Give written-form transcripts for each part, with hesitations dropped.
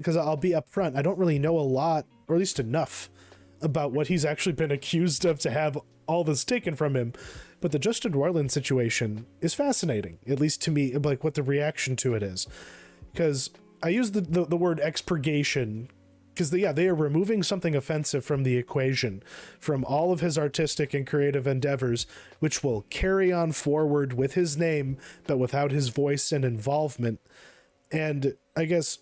because I'll be upfront, I don't really know a lot, or at least enough, about what he's actually been accused of to have all this taken from him. But the Justin Roiland situation is fascinating, at least to me, like what the reaction to it is. Because I use the word expurgation because they are removing something offensive from the equation, from all of his artistic and creative endeavors, which will carry on forward with his name, but without his voice and involvement. And I guess,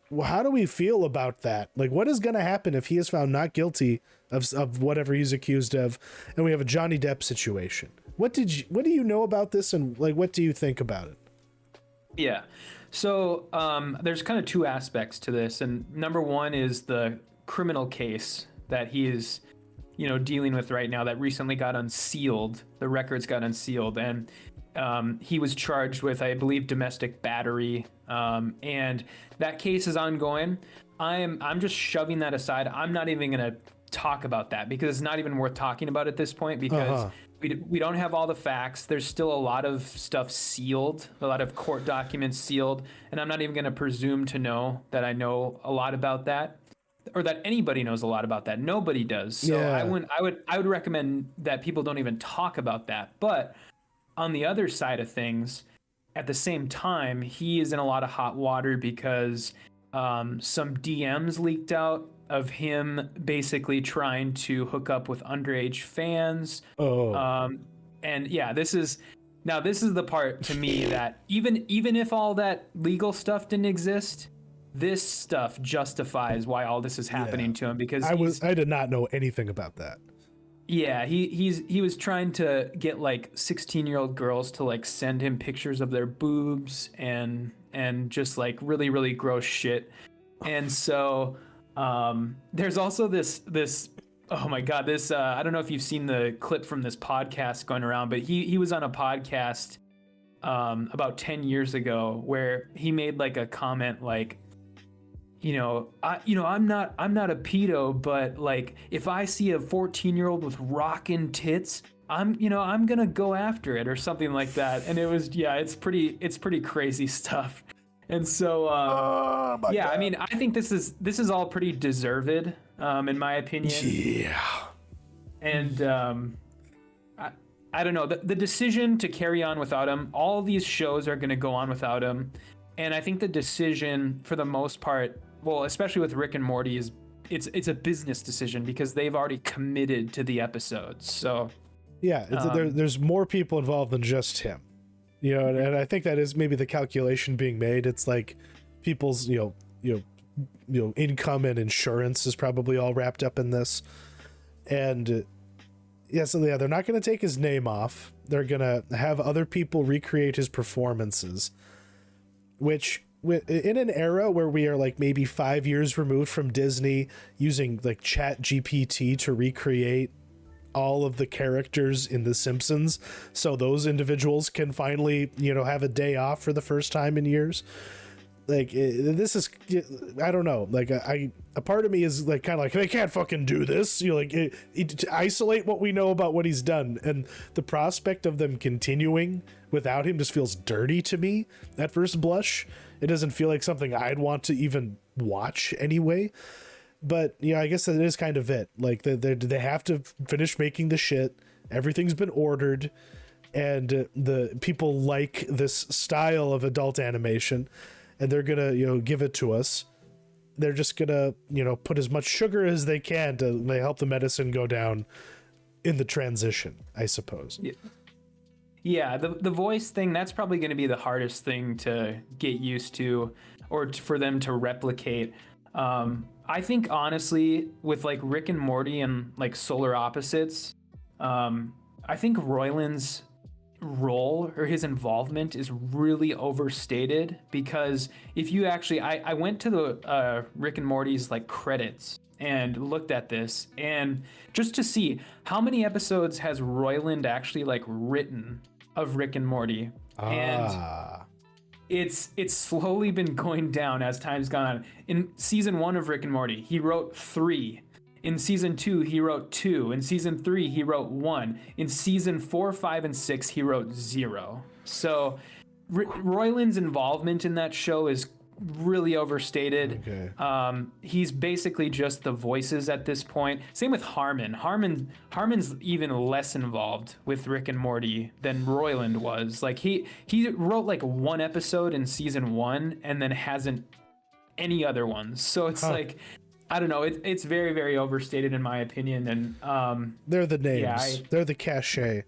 well, how do we feel about that? Like, what is going to happen if he is found not guilty of whatever he's accused of, and we have a Johnny Depp situation? What do you know about this, and like, what do you think about it? Yeah. So there's kind of two aspects to this, and number one is the criminal case that he is, dealing with right now that recently got unsealed. The records got unsealed, and he was charged with, I believe, domestic battery, and that case is ongoing. I'm just shoving that aside. I'm not even going to talk about that because it's not even worth talking about at this point because we don't have all the facts. There's still a lot of stuff sealed, a lot of court documents sealed, and I'm not even going to presume to know that I know a lot about that or that anybody knows a lot about that. Nobody does. So yeah. I would recommend that people don't even talk about that. But on the other side of things, at the same time, he is in a lot of hot water because some DMs leaked out of him basically trying to hook up with underage fans. And yeah, this is the part to me that even if all that legal stuff didn't exist, this stuff justifies why all this is happening to him because I did not know anything about that. Yeah, he was trying to get like 16-year-old girls to like send him pictures of their boobs and just like really, really gross shit. And so there's also this oh my god, this I don't know if you've seen the clip from this podcast going around, but he was on a podcast about 10 years ago where he made like a comment like, I'm not a pedo, but like if I see a 14-year-old with rockin' tits, I'm gonna go after it or something like that. And it was, it's pretty crazy stuff. And so, God. I mean, I think this is all pretty deserved, in my opinion. Yeah. And I don't know, the decision to carry on without him, all these shows are going to go on without him. And I think the decision for the most part, well, especially with Rick and Morty, is it's a business decision because they've already committed to the episodes. So yeah, there's more people involved than just him. And I think that is maybe the calculation being made. It's like people's, income and insurance is probably all wrapped up in this. And they're not going to take his name off. They're going to have other people recreate his performances, which in an era where we are like maybe 5 years removed from Disney using like Chat GPT to recreate all of the characters in The Simpsons, so those individuals can finally, have a day off for the first time in years. Like this is, I don't know. Like a part of me is like kind of like they can't fucking do this. To isolate what we know about what he's done, and the prospect of them continuing without him just feels dirty to me at first blush. It doesn't feel like something I'd want to even watch anyway. But I guess that is kind of it. Like they have to finish making the shit. Everything's been ordered, and the people like this style of adult animation, and they're gonna give it to us. They're just gonna put as much sugar as they can to help the medicine go down in the transition, I suppose. Yeah, the voice thing, that's probably going to be the hardest thing to get used to, or for them to replicate. I think honestly, with like Rick and Morty and like Solar Opposites, I think Roiland's role or his involvement is really overstated, because if you actually, I went to the Rick and Morty's like credits and looked at this, and just to see how many episodes has Roiland actually like written of Rick and Morty. And it's slowly been going down as time's gone on. In season 1 of Rick and Morty, he wrote 3. In season 2, he wrote 2. In season 3, he wrote 1. In season 4, 5, and 6, he wrote 0. So Roiland's involvement in that show is really overstated. Okay. He's basically just the voices at this point. Same with Harmon. Harmon's even less involved with Rick and Morty than Roiland was. Like he wrote like one episode in season 1 and then hasn't any other ones. So it's like, I don't know. It's very, very overstated in my opinion. And they're the names. They're the cachet.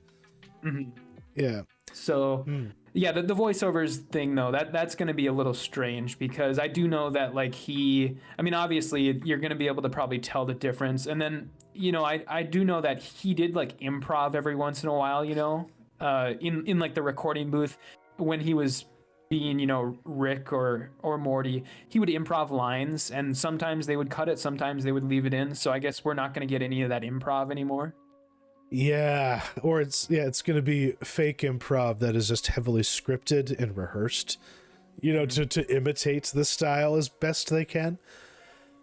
Mm-hmm. Yeah. So yeah, the voiceovers thing though, that's going to be a little strange because I do know that like I mean, obviously you're going to be able to probably tell the difference. And then, you know, I do know that he did like improv every once in a while, you know, in like the recording booth when he was being, you know, Rick or Morty, he would improv lines and sometimes they would cut it, sometimes they would leave it in. So I guess we're not going to get any of that improv anymore. Yeah, or it's going to be fake improv that is just heavily scripted and rehearsed, you know, to imitate the style as best they can.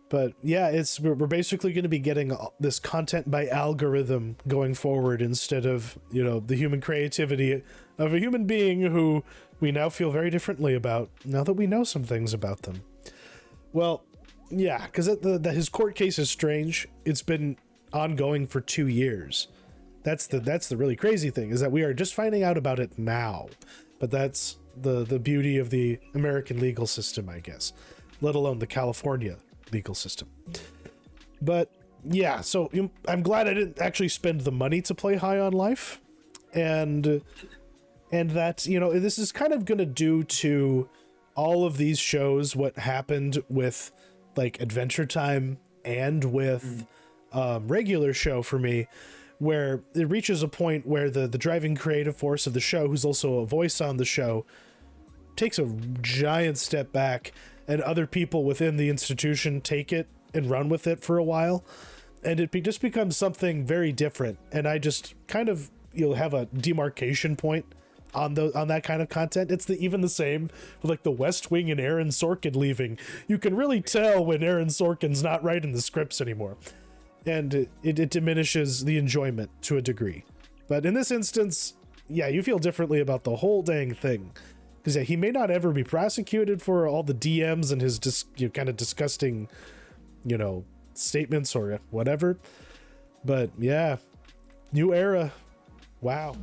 But yeah, we're basically going to be getting this content by algorithm going forward instead of, you know, the human creativity of a human being who we now feel very differently about now that we know some things about them. Well, yeah, because his court case is strange. It's been ongoing for 2 years. That's the really crazy thing, is that we are just finding out about it now. But that's the beauty of the American legal system, I guess, let alone the California legal system. But yeah, so I'm glad I didn't actually spend the money to play High on Life, and that, you know, this is kind of going to do to all of these shows what happened with like Adventure Time and with regular show for me, where it reaches a point where the driving creative force of the show, who's also a voice on the show, takes a giant step back, and other people within the institution take it and run with it for a while, and it just becomes something very different. And I just kind of, you'll have a demarcation point on that kind of content. It's even the same with like the West Wing and Aaron Sorkin leaving. You can really tell when Aaron Sorkin's not writing the scripts anymore. And it diminishes the enjoyment to a degree. But in this instance, yeah, you feel differently about the whole dang thing. Because yeah, he may not ever be prosecuted for all the DMs and his kind of disgusting, you know, statements or whatever. But yeah, new era. Wow.